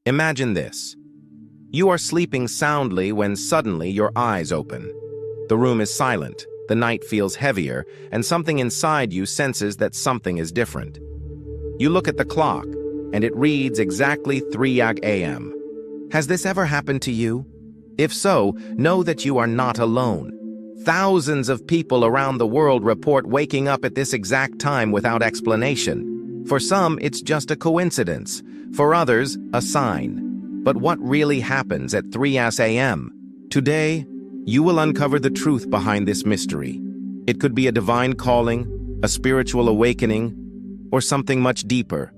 Imagine this. You are sleeping soundly when suddenly your eyes open. The room is silent, the night feels heavier, and something inside you senses that something is different. You look at the clock, and it reads exactly 3 a.m. Has this ever happened to you? If so, know that you are not alone. Thousands of people around the world report waking up at this exact time without explanation. For some, it's just a coincidence. For others, a sign. But what really happens at 3 a.m.? Today, you will uncover the truth behind this mystery. It could be a divine calling, a spiritual awakening, or something much deeper.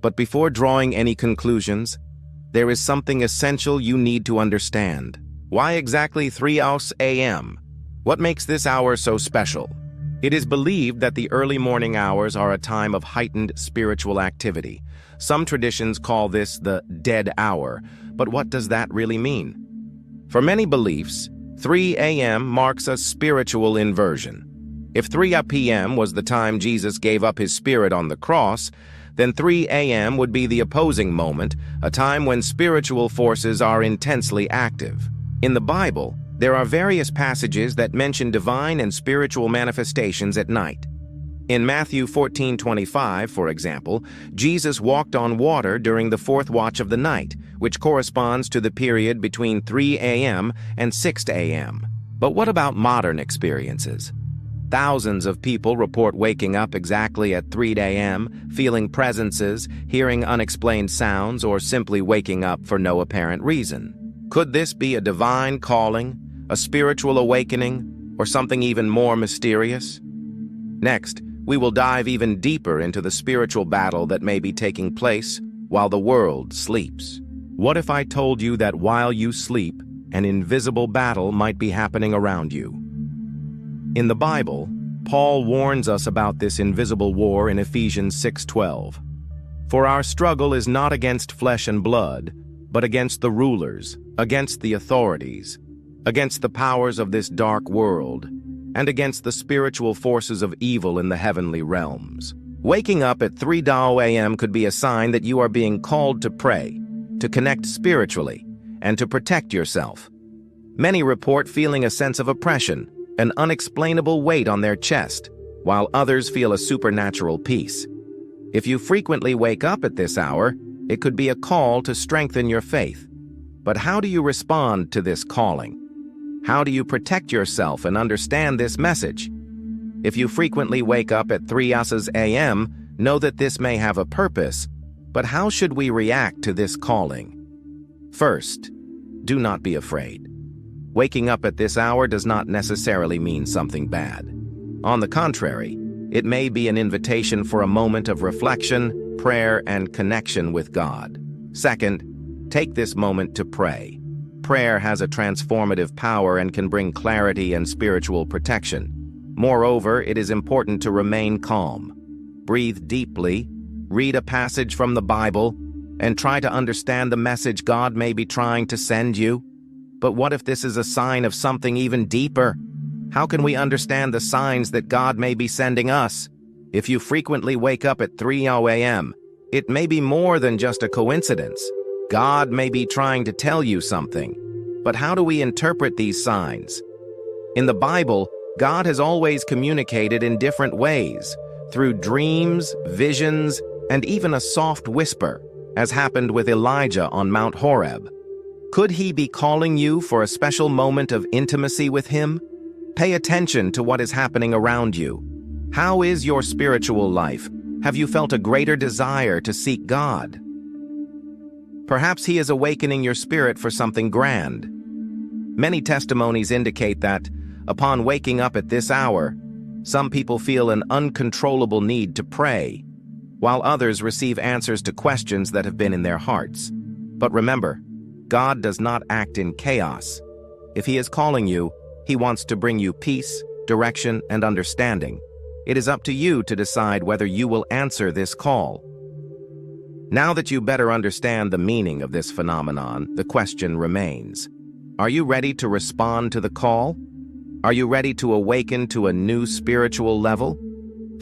But before drawing any conclusions, there is something essential you need to understand. Why exactly 3 a.m.? What makes this hour so special? It is believed that the early morning hours are a time of heightened spiritual activity. Some traditions call this the dead hour, but what does that really mean? For many beliefs, 3 a.m. marks a spiritual inversion. If 3 p.m. was the time Jesus gave up his spirit on the cross, then 3 a.m. would be the opposing moment, a time when spiritual forces are intensely active. In the Bible, there are various passages that mention divine and spiritual manifestations at night. In Matthew 14:25, for example, Jesus walked on water during the fourth watch of the night, which corresponds to the period between 3 a.m. and 6 a.m. But what about modern experiences? Thousands of people report waking up exactly at 3 a.m., feeling presences, hearing unexplained sounds, or simply waking up for no apparent reason. Could this be a divine calling, a spiritual awakening, or something even more mysterious? Next, we will dive even deeper into the spiritual battle that may be taking place while the world sleeps. What if I told you that while you sleep, an invisible battle might be happening around you? In the Bible, Paul warns us about this invisible war in Ephesians 6:12. For our struggle is not against flesh and blood, but against the rulers, against the authorities, against the powers of this dark world, and against the spiritual forces of evil in the heavenly realms. Waking up at 3 a.m. could be a sign that you are being called to pray, to connect spiritually, and to protect yourself. Many report feeling a sense of oppression, an unexplainable weight on their chest, while others feel a supernatural peace. If you frequently wake up at this hour, it could be a call to strengthen your faith. But how do you respond to this calling? How do you protect yourself and understand this message? If you frequently wake up at 3 a.m., know that this may have a purpose, but how should we react to this calling? First, do not be afraid. Waking up at this hour does not necessarily mean something bad. On the contrary, it may be an invitation for a moment of reflection, prayer, and connection with God. Second, take this moment to pray. Prayer has a transformative power and can bring clarity and spiritual protection. Moreover, it is important to remain calm. Breathe deeply, read a passage from the Bible, and try to understand the message God may be trying to send you. But what if this is a sign of something even deeper? How can we understand the signs that God may be sending us? If you frequently wake up at 3 a.m., it may be more than just a coincidence. God may be trying to tell you something. But how do we interpret these signs? In the Bible, God has always communicated in different ways, through dreams, visions, and even a soft whisper, as happened with Elijah on Mount Horeb. Could he be calling you for a special moment of intimacy with him? Pay attention to what is happening around you. How is your spiritual life? Have you felt a greater desire to seek God? Perhaps he is awakening your spirit for something grand. Many testimonies indicate that, upon waking up at this hour, some people feel an uncontrollable need to pray, while others receive answers to questions that have been in their hearts. But remember, God does not act in chaos. If he is calling you, he wants to bring you peace, direction, and understanding. It is up to you to decide whether you will answer this call. Now that you better understand the meaning of this phenomenon, the question remains: are you ready to respond to the call? Are you ready to awaken to a new spiritual level?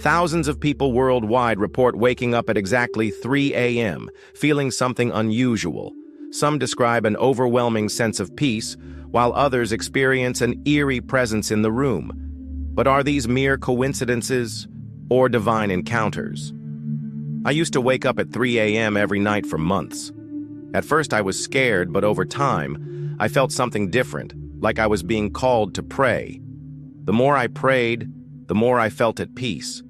Thousands of people worldwide report waking up at exactly 3 a.m., feeling something unusual, Some describe an overwhelming sense of peace, while others experience an eerie presence in the room. But are these mere coincidences or divine encounters? I used to wake up at 3 a.m. every night for months. At first I was scared, but over time, I felt something different, like I was being called to pray. The more I prayed, the more I felt at peace.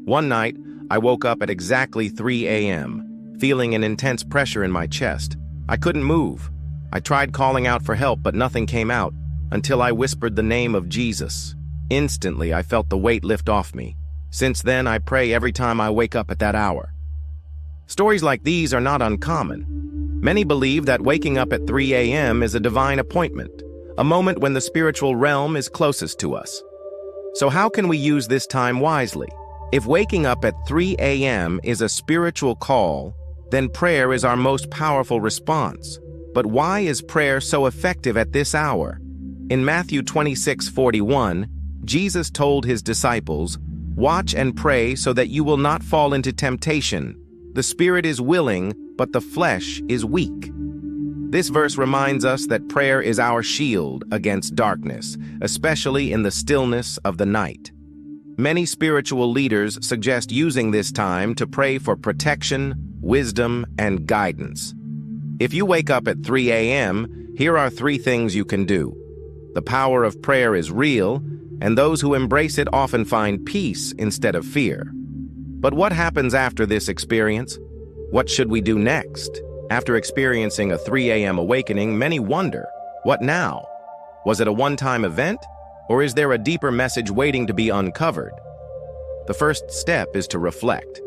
One night, I woke up at exactly 3 a.m., feeling an intense pressure in my chest. I couldn't move. I tried calling out for help, but nothing came out, until I whispered the name of Jesus. Instantly, I felt the weight lift off me. Since then, I pray every time I wake up at that hour. Stories like these are not uncommon. Many believe that waking up at 3 a.m. is a divine appointment, a moment when the spiritual realm is closest to us. So how can we use this time wisely? If waking up at 3 a.m. is a spiritual call, then prayer is our most powerful response. But why is prayer so effective at this hour? In Matthew 26:41, Jesus told his disciples, "Watch and pray so that you will not fall into temptation. The spirit is willing, but the flesh is weak." This verse reminds us that prayer is our shield against darkness, especially in the stillness of the night. Many spiritual leaders suggest using this time to pray for protection, wisdom, and guidance. If you wake up at 3 a.m., here are 3 things you can do. The power of prayer is real, and those who embrace it often find peace instead of fear. But what happens after this experience? What should we do next? After experiencing a 3 a.m. awakening, many wonder, what now? Was it a one-time event? Or is there a deeper message waiting to be uncovered? The first step is to reflect.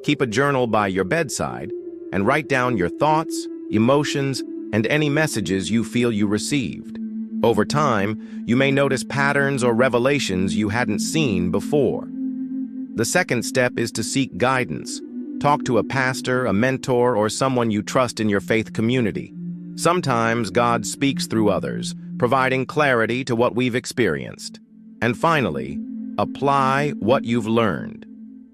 Keep a journal by your bedside and write down your thoughts, emotions, and any messages you feel you received. Over time, you may notice patterns or revelations you hadn't seen before. The second step is to seek guidance. Talk to a pastor, a mentor, or someone you trust in your faith community. Sometimes God speaks through others, providing clarity to what we've experienced. And finally, apply what you've learned.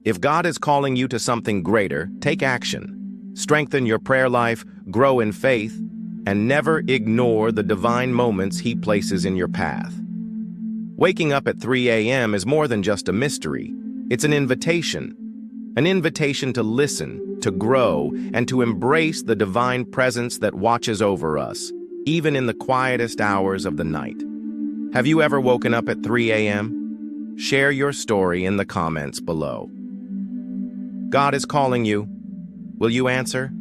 If God is calling you to something greater, take action. Strengthen your prayer life, grow in faith, and never ignore the divine moments He places in your path. Waking up at 3 a.m. is more than just a mystery. It's an invitation to listen, to grow, and to embrace the divine presence that watches over us, even in the quietest hours of the night. Have you ever woken up at 3 a.m.? Share your story in the comments below. God is calling you. Will you answer?